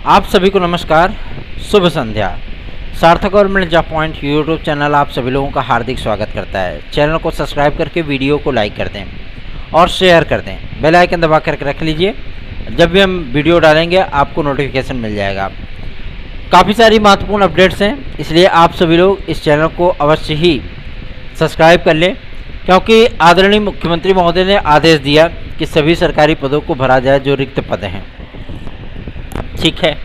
आप सभी को नमस्कार, शुभ संध्या। सार्थक government job point YouTube channel आप सभी लोगों का हार्दिक स्वागत करता है। चैनल को सब्सक्राइब करके वीडियो को लाइक कर दें और शेयर कर दें। बेल आइकन दबा करके रख लीजिए, जब भी हम वीडियो डालेंगे आपको नोटिफिकेशन मिल जाएगा। काफ़ी सारी महत्वपूर्ण अपडेट्स हैं, इसलिए आप सभी लोग इस चैनल को अवश्य ही सब्सक्राइब कर लें, क्योंकि आदरणीय मुख्यमंत्री महोदय ने आदेश दिया कि सभी सरकारी पदों को भरा जाए जो रिक्त पद हैं। ठीक है,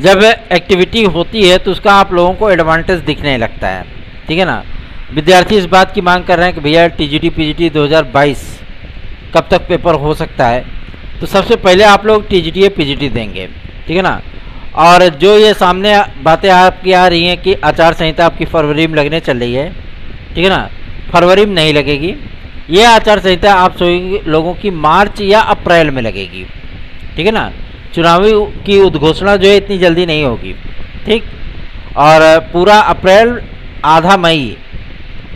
जब एक्टिविटी होती है तो उसका आप लोगों को एडवांटेज दिखने लगता है। ठीक है ना। विद्यार्थी इस बात की मांग कर रहे हैं कि भैया टीजीटी पीजीटी 2022 कब तक पेपर हो सकता है, तो सबसे पहले आप लोग टीजीटी या पीजीटी देंगे। ठीक है ना। और जो ये सामने बातें आपकी आ रही हैं कि आचार संहिता आपकी फरवरी में लगने चल रही है, ठीक है ना, फरवरी में नहीं लगेगी। ये आचार संहिता आप सभी लोगों की मार्च या अप्रैल में लगेगी। ठीक है ना। चुनावी की उद्घोषणा जो है इतनी जल्दी नहीं होगी। ठीक, और पूरा अप्रैल आधा मई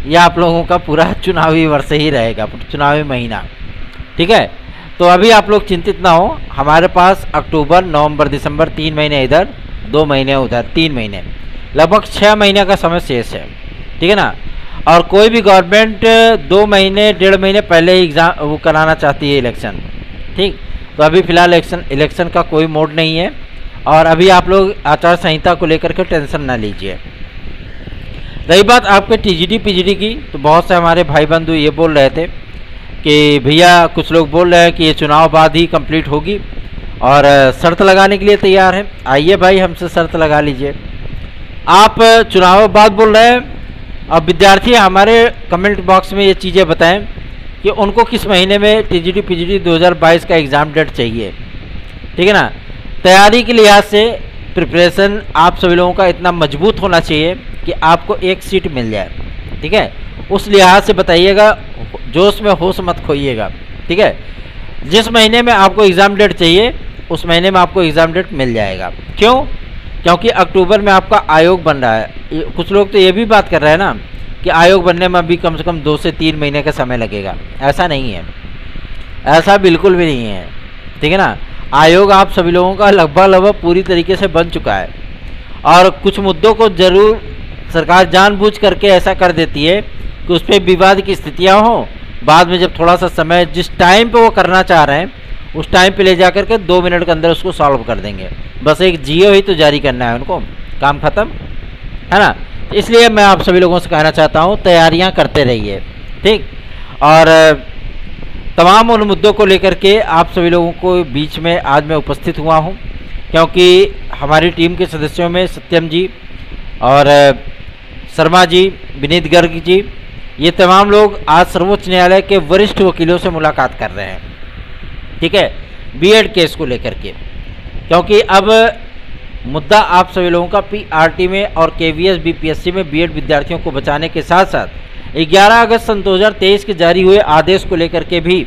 यह आप लोगों का पूरा चुनावी वर्ष ही रहेगा, चुनावी महीना। ठीक है, तो अभी आप लोग चिंतित ना हो। हमारे पास अक्टूबर, नवंबर, दिसंबर 3 महीने इधर, 2 महीने उधर, 3 महीने, लगभग 6 महीने का समय शेष है। ठीक है ना। और कोई भी गवर्नमेंट 2 महीने 1.5 महीने पहले ही एग्ज़ाम वो कराना चाहती है इलेक्शन। ठीक, तो अभी फ़िलहाल इलेक्शन का कोई मोड नहीं है, और अभी आप लोग आचार संहिता को लेकर के टेंशन ना लीजिए। रही बात आपके टीजीटी पीजीटी की, तो बहुत से हमारे भाई बंधु ये बोल रहे थे कि भैया, कुछ लोग बोल रहे हैं कि ये चुनाव बाद ही कंप्लीट होगी और शर्त लगाने के लिए तैयार हैं। आइए भाई, हमसे शर्त लगा लीजिए। आप चुनाव बाद बोल रहे हैं, और विद्यार्थी हमारे कमेंट बॉक्स में ये चीज़ें बताएं कि उनको किस महीने में टीजीटी पीजीटी 2022 का एग्ज़ाम डेट चाहिए। ठीक है ना। तैयारी के लिहाज से प्रिपरेशन आप सभी लोगों का इतना मजबूत होना चाहिए कि आपको एक सीट मिल जाए। ठीक है, उस लिहाज से बताइएगा, जोश में होश मत खोइएगा। ठीक है, जिस महीने में आपको एग्ज़ाम डेट चाहिए उस महीने में आपको एग्ज़ाम डेट मिल जाएगा। क्यों? क्योंकि अक्टूबर में आपका आयोग बन रहा है। कुछ लोग तो ये भी बात कर रहे हैं ना कि आयोग बनने में अभी कम से कम 2 से 3 महीने का समय लगेगा। ऐसा नहीं है, ऐसा बिल्कुल भी नहीं है। ठीक है ना। आयोग आप सभी लोगों का लगभग पूरी तरीके से बन चुका है, और कुछ मुद्दों को जरूर सरकार जानबूझ करके ऐसा कर देती है कि उस पर विवाद की स्थितियाँ हों। बाद में जब थोड़ा सा समय जिस टाइम पे वो करना चाह रहे हैं उस टाइम पे ले जा करके 2 मिनट के अंदर उसको सॉल्व कर देंगे। बस एक जियो ही तो जारी करना है उनको, काम खत्म है ना। इसलिए मैं आप सभी लोगों से कहना चाहता हूँ, तैयारियाँ करते रहिए। ठीक, और तमाम उन मुद्दों को लेकर के आप सभी लोगों को बीच में आज मैं उपस्थित हुआ हूँ, क्योंकि हमारी टीम के सदस्यों में सत्यम जी और शर्मा जी, विनीत गर्ग जी, ये तमाम लोग आज सर्वोच्च न्यायालय के वरिष्ठ वकीलों से मुलाकात कर रहे हैं। ठीक है, बीएड केस को लेकर के, क्योंकि अब मुद्दा आप सभी लोगों का पीआरटी में और केवीएस बीपीएससी में बीएड विद्यार्थियों को बचाने के साथ साथ 11 अगस्त सन 2023 के जारी हुए आदेश को लेकर के भी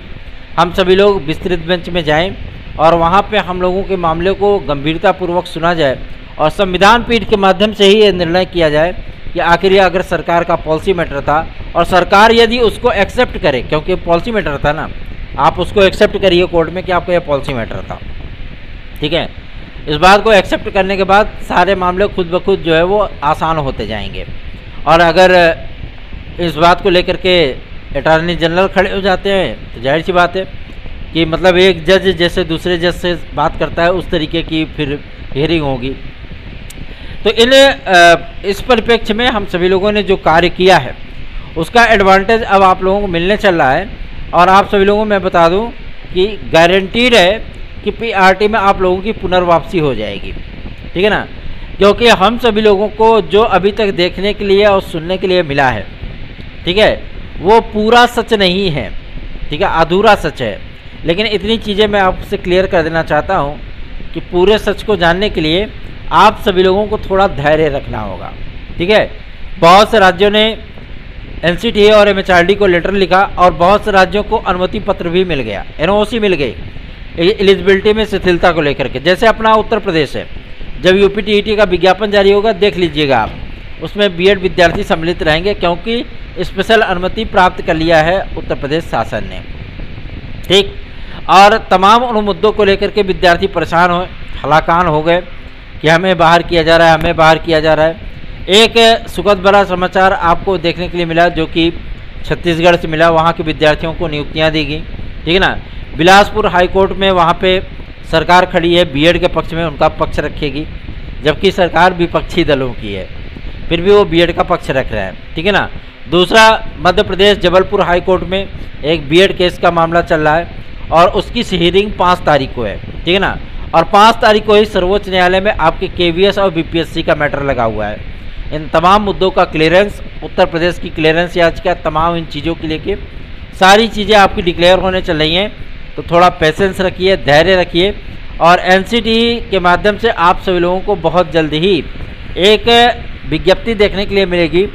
हम सभी लोग विस्तृत बेंच में जाएं और वहां पे हम लोगों के मामले को गंभीरतापूर्वक सुना जाए, और संविधान पीठ के माध्यम से ही ये निर्णय किया जाए कि आखिर ये अगर सरकार का पॉलिसी मैटर था और सरकार यदि उसको एक्सेप्ट करे, क्योंकि पॉलिसी मैटर था ना, आप उसको एक्सेप्ट करिए कोर्ट में कि आपका यह पॉलिसी मैटर था। ठीक है, इस बात को एक्सेप्ट करने के बाद सारे मामले खुद ब खुद जो है वो आसान होते जाएंगे। और अगर इस बात को लेकर के अटॉर्नी जनरल खड़े हो जाते हैं तो जाहिर सी बात है कि मतलब एक जज जैसे दूसरे जज से बात करता है उस तरीके की फिर हियरिंग होगी। तो इस परिप्रेक्ष्य में हम सभी लोगों ने जो कार्य किया है उसका एडवांटेज अब आप लोगों को मिलने चल रहा है, और आप सभी लोगों को मैं बता दूं कि गारंटीड है कि पीआरटी में आप लोगों की पुनर्वापसी हो जाएगी। ठीक है ना, क्योंकि हम सभी लोगों को जो अभी तक देखने के लिए और सुनने के लिए मिला है, ठीक है, वो पूरा सच नहीं है। ठीक है, अधूरा सच है। लेकिन इतनी चीज़ें मैं आपसे क्लियर कर देना चाहता हूँ कि पूरे सच को जानने के लिए आप सभी लोगों को थोड़ा धैर्य रखना होगा। ठीक है, बहुत से राज्यों ने एनसीटीए और एमएचआरडी को लेटर लिखा, और बहुत से राज्यों को अनुमति पत्र भी मिल गया, एनओसी मिल गई एलिजिबिलिटी में शिथिलता को लेकर के। जैसे अपना उत्तर प्रदेश है, जब यूपीटीईटी का विज्ञापन जारी होगा देख लीजिएगा आप, उसमें बीएड विद्यार्थी सम्मिलित रहेंगे, क्योंकि स्पेशल अनुमति प्राप्त कर लिया है उत्तर प्रदेश शासन ने। ठीक, और तमाम उन मुद्दों को लेकर के विद्यार्थी परेशान हुए, हलाकान हो गए कि हमें बाहर किया जा रहा है, हमें बाहर किया जा रहा है। एक सुखद भरा समाचार आपको देखने के लिए मिला जो कि छत्तीसगढ़ से मिला। वहाँ के विद्यार्थियों को नियुक्तियाँ दी गई, ठीक है ना। बिलासपुर हाई कोर्ट में वहाँ पे सरकार खड़ी है, बीएड के पक्ष में उनका पक्ष रखेगी, जबकि सरकार विपक्षी दलों की है, फिर भी वो बीएड का पक्ष रख रहा है, ठीक है ना। दूसरा, मध्य प्रदेश जबलपुर हाई कोर्ट में एक बीएड केस का मामला चल रहा है और उसकी हियरिंग 5 तारीख को है, ठीक है ना। और 5 तारीख को ही सर्वोच्च न्यायालय में आपके केवीएस और बीपीएससी का मैटर लगा हुआ है। इन तमाम मुद्दों का क्लियरेंस, उत्तर प्रदेश की क्लियरेंस याचिका, तमाम इन चीज़ों के लेके सारी चीज़ें आपकी डिक्लेयर होने चल रही हैं। तो थोड़ा पेशेंस रखिए, धैर्य रखिए और एनसीटी के माध्यम से आप सभी लोगों को बहुत जल्द ही एक विज्ञप्ति देखने के लिए मिलेगी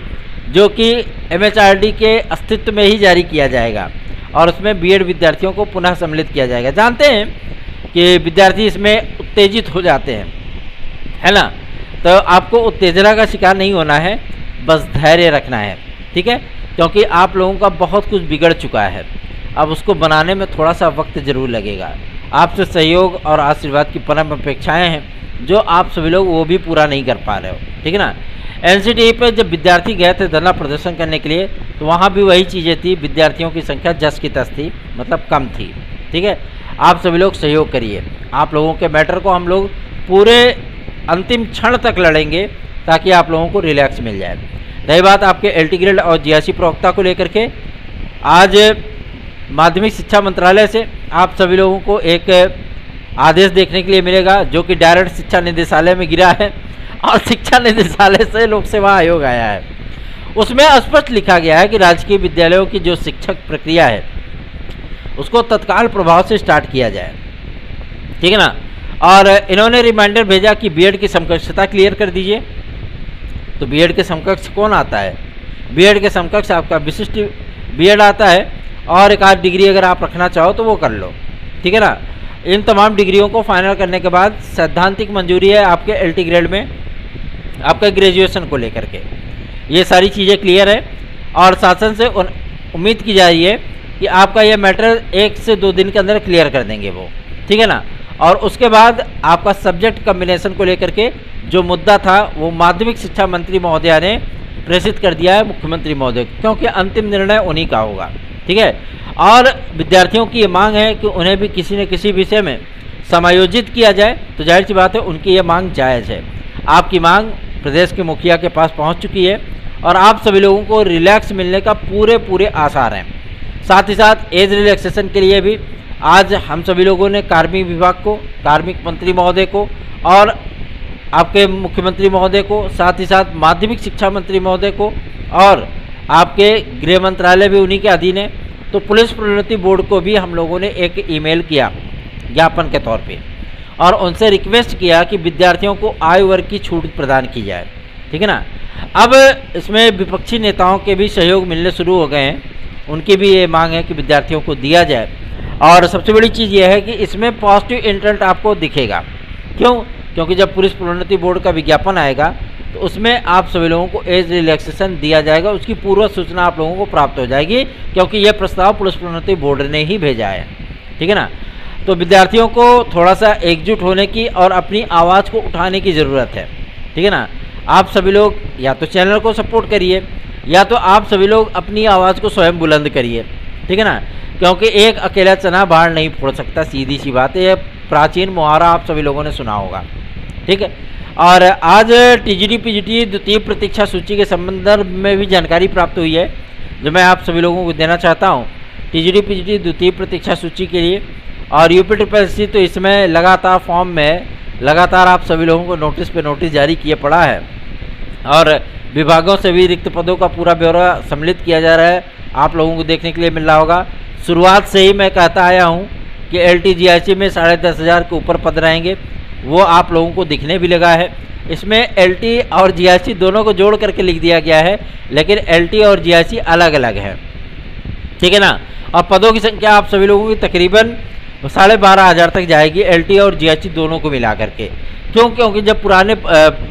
जो कि एमएचआरडी के अस्तित्व में ही जारी किया जाएगा और उसमें बीएड विद्यार्थियों को पुनः सम्मिलित किया जाएगा। जानते हैं कि विद्यार्थी इसमें उत्तेजित हो जाते हैं, है ना। तो आपको उत्तेजना का शिकार नहीं होना है, बस धैर्य रखना है, ठीक है, क्योंकि आप लोगों का बहुत कुछ बिगड़ चुका है। अब उसको बनाने में थोड़ा सा वक्त ज़रूर लगेगा। आपसे सहयोग और आशीर्वाद की परम अपेक्षाएं हैं जो आप सभी लोग वो भी पूरा नहीं कर पा रहे हो, ठीक है ना। एनसीटी पे जब विद्यार्थी गए थे धरना प्रदर्शन करने के लिए तो वहाँ भी वही चीज़ें थी, विद्यार्थियों की संख्या जस की तस थी, मतलब कम थी, ठीक है। आप सभी लोग सहयोग करिए, आप लोगों के मैटर को हम लोग पूरे अंतिम क्षण तक लड़ेंगे ताकि आप लोगों को रिलैक्स मिल जाए। रही बात आपके एलटी ग्रेड और जीआईसी प्रवक्ता को लेकर के, आज माध्यमिक शिक्षा मंत्रालय से आप सभी लोगों को एक आदेश देखने के लिए मिलेगा जो कि डायरेक्ट शिक्षा निदेशालय में गिरा है और शिक्षा निदेशालय से लोक सेवा आयोग आया है। उसमें स्पष्ट लिखा गया है कि राजकीय विद्यालयों की जो शिक्षक प्रक्रिया है उसको तत्काल प्रभाव से स्टार्ट किया जाए, ठीक है ना। और इन्होंने रिमाइंडर भेजा कि बीएड की समकक्षता क्लियर कर दीजिए। तो बीएड के समकक्ष कौन आता है? बीएड के समकक्ष आपका विशिष्ट बीएड आता है और एक आध डिग्री अगर आप रखना चाहो तो वो कर लो, ठीक है ना। इन तमाम डिग्रियों को फाइनल करने के बाद सैद्धांतिक मंजूरी है आपके एलटी ग्रेड में आपका ग्रेजुएशन को लेकर के। ये सारी चीज़ें क्लियर है और शासन से उम्मीद की जा रही है कि आपका ये मैटर 1 से 2 दिन के अंदर क्लियर कर देंगे वो, ठीक है ना। और उसके बाद आपका सब्जेक्ट कम्बिनेशन को लेकर के जो मुद्दा था वो माध्यमिक शिक्षा मंत्री महोदया ने प्रेषित कर दिया है मुख्यमंत्री महोदय, क्योंकि अंतिम निर्णय उन्हीं का होगा, ठीक है। और विद्यार्थियों की ये मांग है कि उन्हें भी किसी न किसी विषय में समायोजित किया जाए, तो जाहिर सी बात है उनकी ये मांग जायज़ है। आपकी मांग प्रदेश के मुखिया के पास पहुंच चुकी है और आप सभी लोगों को रिलैक्स मिलने का पूरे आसार हैं। साथ ही साथ एज रिलैक्सेशन के लिए भी आज हम सभी लोगों ने कार्मिक विभाग को, कार्मिक मंत्री महोदय को और आपके मुख्यमंत्री महोदय को, साथ ही साथ माध्यमिक शिक्षा मंत्री महोदय को और आपके गृह मंत्रालय भी उन्हीं के अधीन है, तो पुलिस प्रोन्नति बोर्ड को भी हम लोगों ने एक ईमेल किया ज्ञापन के तौर पे और उनसे रिक्वेस्ट किया कि विद्यार्थियों को आयु वर्ग की छूट प्रदान की जाए, ठीक है ना। अब इसमें विपक्षी नेताओं के भी सहयोग मिलने शुरू हो गए हैं, उनकी भी ये मांग है कि विद्यार्थियों को दिया जाए। और सबसे बड़ी चीज़ यह है कि इसमें पॉजिटिव इंटेंट आपको दिखेगा। क्यों? क्योंकि जब पुलिस प्रोन्नति बोर्ड का विज्ञापन आएगा तो उसमें आप सभी लोगों को एज रिलैक्सेशन दिया जाएगा, उसकी पूर्व सूचना आप लोगों को प्राप्त हो जाएगी, क्योंकि यह प्रस्ताव पुलिस प्रोन्नति बोर्ड ने ही भेजा है, ठीक है ना। तो विद्यार्थियों को थोड़ा सा एकजुट होने की और अपनी आवाज़ को उठाने की ज़रूरत है, ठीक है ना। आप सभी लोग या तो चैनल को सपोर्ट करिए या तो आप सभी लोग अपनी आवाज़ को स्वयं बुलंद करिए, ठीक है ना, क्योंकि एक अकेला चना बाहर नहीं फोड़ सकता, सीधी सी बात है। यह प्राचीन मुहावरा आप सभी लोगों ने सुना होगा, ठीक है। और आज टीजीटी पीजीटी द्वितीय प्रतीक्षा सूची के संदर्भ में भी जानकारी प्राप्त हुई है जो मैं आप सभी लोगों को देना चाहता हूँ। टीजीटी पीजीटी द्वितीय प्रतीक्षा सूची के लिए और यूपी ट्रिपल तो इसमें लगातार फॉर्म में लगातार आप सभी लोगों को नोटिस पे नोटिस जारी किए पड़ा है और विभागों से भी रिक्त पदों का पूरा ब्यौरा सम्मिलित किया जा रहा है, आप लोगों को देखने के लिए मिल रहा होगा। शुरुआत से ही मैं कहता आया हूँ कि LT-GIC में 10,500 के ऊपर पद रहेंगे, वो आप लोगों को दिखने भी लगा है। इसमें LT और GIC दोनों को जोड़ करके लिख दिया गया है, लेकिन LT और GIC अलग अलग है, ठीक है ना। और पदों की संख्या आप सभी लोगों की तकरीबन 12,500 तक जाएगी, LT और GIC दोनों को मिला करके। क्यों? क्योंकि जब पुराने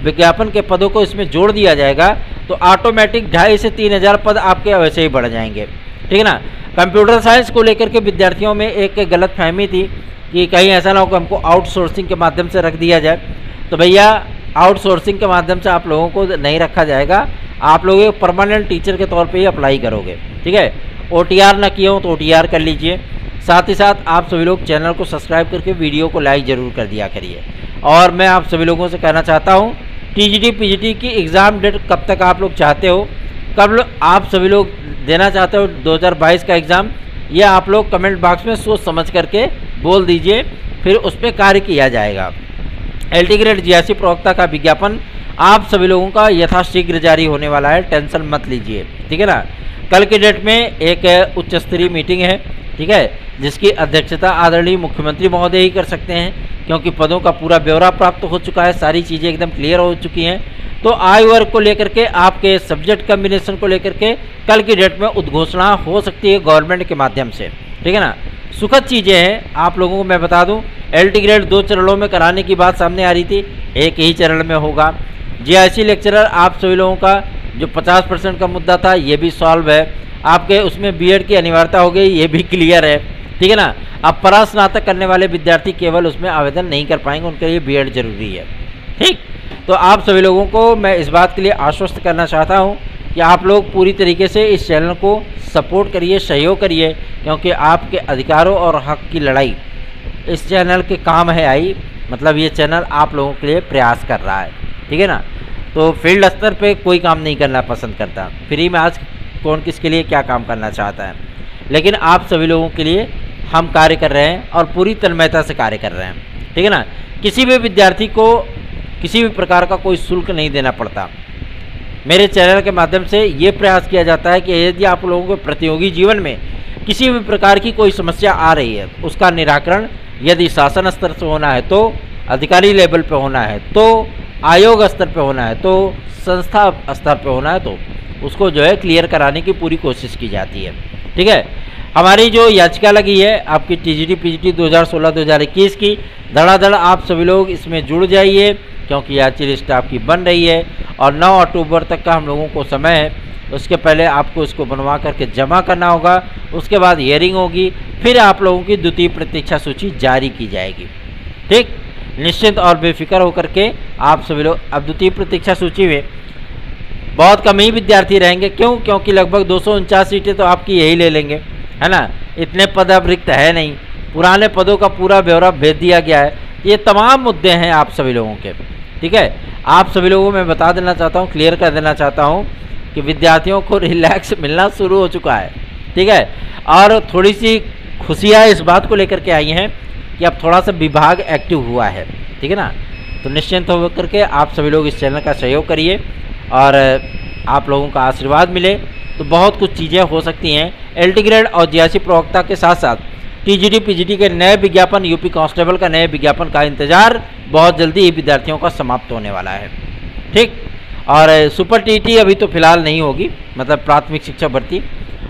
विज्ञापन के पदों को इसमें जोड़ दिया जाएगा तो ऑटोमेटिक 2,500 से 3,000 पद आपके वैसे ही बढ़ जाएंगे, ठीक है ना। कंप्यूटर साइंस को लेकर के विद्यार्थियों में एक गलतफहमी थी कि कहीं ऐसा ना हो कि हमको आउटसोर्सिंग के माध्यम से रख दिया जाए। तो भैया आउटसोर्सिंग के माध्यम से आप लोगों को नहीं रखा जाएगा, आप लोग एक परमानेंट टीचर के तौर पे ही अप्लाई करोगे। ठीक है, OTR ना किए हो तो OTR कर लीजिए। साथ ही साथ आप सभी लोग चैनल को सब्सक्राइब करके वीडियो को लाइक ज़रूर कर दिया करिए। और मैं आप सभी लोगों से कहना चाहता हूँ, TGT PGT की एग्ज़ाम डेट कब तक आप लोग चाहते हो, कब आप सभी लोग देना चाहते हो 2022 का एग्ज़ाम, यह आप लोग कमेंट बॉक्स में सोच समझ करके बोल दीजिए, फिर उस पर कार्य किया जाएगा। LT ग्रेड GIC प्रवक्ता का विज्ञापन आप सभी लोगों का यथाशीघ्र जारी होने वाला है, टेंशन मत लीजिए। ठीक है ना। कल के डेट में एक उच्च स्तरीय मीटिंग है, ठीक है, जिसकी अध्यक्षता आदरणीय मुख्यमंत्री महोदय ही कर सकते हैं, क्योंकि पदों का पूरा ब्यौरा प्राप्त हो चुका है, सारी चीज़ें एकदम क्लियर हो चुकी हैं। तो आयु वर्ग को लेकर के, आपके सब्जेक्ट कम्बिनेशन को लेकर के कल की डेट में उद्घोषणा हो सकती है गवर्नमेंट के माध्यम से। ठीक है ना। सुखद चीज़ें हैं। आप लोगों को मैं बता दूं, LT ग्रेड 2 चरणों में कराने की बात सामने आ रही थी, एक ही चरण में होगा। GIC लेक्चरर आप सभी लोगों का जो 50% का मुद्दा था, ये भी सॉल्व है। आपके उसमें BEd की अनिवार्यता हो गई, ये भी क्लियर है। ठीक है ना। अब परास्नातक करने वाले विद्यार्थी केवल उसमें आवेदन नहीं कर पाएंगे, उनके लिए BEd जरूरी है। ठीक, तो आप सभी लोगों को मैं इस बात के लिए आश्वस्त करना चाहता हूं कि आप लोग पूरी तरीके से इस चैनल को सपोर्ट करिए, सहयोग करिए, क्योंकि आपके अधिकारों और हक की लड़ाई इस चैनल के काम है आई। मतलब ये चैनल आप लोगों के लिए प्रयास कर रहा है। ठीक है ना। तो फील्ड स्तर पे कोई काम नहीं करना पसंद करता, फ्री में आज कौन किसके लिए क्या काम करना चाहता है, लेकिन आप सभी लोगों के लिए हम कार्य कर रहे हैं और पूरी तन्मयता से कार्य कर रहे हैं। ठीक है ना। किसी भी विद्यार्थी को किसी भी प्रकार का कोई शुल्क नहीं देना पड़ता। मेरे चैनल के माध्यम से ये प्रयास किया जाता है कि यदि आप लोगों को प्रतियोगी जीवन में किसी भी प्रकार की कोई समस्या आ रही है, उसका निराकरण यदि शासन स्तर से होना है तो, अधिकारी लेवल पे होना है तो, आयोग स्तर पे होना है तो, संस्था स्तर पे होना है तो, उसको जो है क्लियर कराने की पूरी कोशिश की जाती है। ठीक है। हमारी जो याचिका लगी है आपकी TGT PGT 2016-2021 की, धड़ाधड़ आप सभी लोग इसमें जुड़ जाइए, क्योंकि याची लिस्ट आपकी बन रही है और 9 अक्टूबर तक का हम लोगों को समय है। उसके पहले आपको इसको बनवा करके जमा करना होगा, उसके बाद हियरिंग होगी, फिर आप लोगों की द्वितीय प्रतीक्षा सूची जारी की जाएगी। ठीक, निश्चिंत और बेफिक्र होकर के आप सभी लोग, अब द्वितीय प्रतीक्षा सूची में बहुत कम ही विद्यार्थी रहेंगे। क्यों? क्योंकि लगभग 249 सीटें तो आपकी यही ले लेंगे, है ना। इतने पद अब रिक्त है नहीं, पुराने पदों का पूरा ब्यौरा भेज दिया गया है। ये तमाम मुद्दे हैं आप सभी लोगों के। ठीक है। आप सभी लोगों को मैं बता देना चाहता हूँ, क्लियर कर देना चाहता हूँ कि विद्यार्थियों को रिलैक्स मिलना शुरू हो चुका है। ठीक है। और थोड़ी सी खुशियाँ इस बात को लेकर के आई हैं कि अब थोड़ा सा विभाग एक्टिव हुआ है। ठीक है ना। तो निश्चिंत होकर के आप सभी लोग इस चैनल का सहयोग करिए और आप लोगों का आशीर्वाद मिले तो बहुत कुछ चीज़ें हो सकती हैं। LT ग्रेड और GIC प्रवक्ता के साथ साथ TGT PGT के नए विज्ञापन, यूपी कांस्टेबल का नए विज्ञापन का इंतजार बहुत जल्दी ही विद्यार्थियों का समाप्त होने वाला है। ठीक। और सुपर TET अभी तो फिलहाल नहीं होगी, मतलब प्राथमिक शिक्षक भर्ती।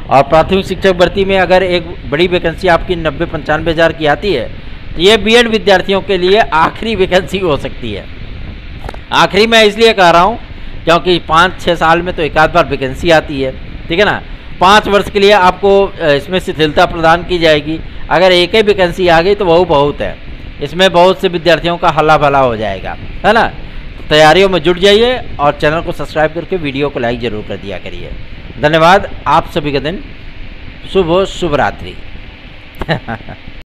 और प्राथमिक शिक्षक भर्ती में अगर एक बड़ी वैकेंसी आपकी 90-95 हज़ार की आती है तो ये BEd विद्यार्थियों के लिए आखिरी वैकेंसी हो सकती है। आखिरी मैं इसलिए कह रहा हूँ क्योंकि 5-6 साल में तो एक आध बार वैकेंसी आती है। ठीक है ना। 5 वर्ष के लिए आपको इसमें शिथिलता प्रदान की जाएगी। अगर एक ही वैकेंसी आ गई तो वो बहुत है, इसमें बहुत से विद्यार्थियों का हल्ला भला हो जाएगा, है ना। तो तैयारियों में जुट जाइए और चैनल को सब्सक्राइब करके वीडियो को लाइक ज़रूर कर दिया करिए। धन्यवाद। आप सभी का दिन शुभ हो, शुभ रात्रि।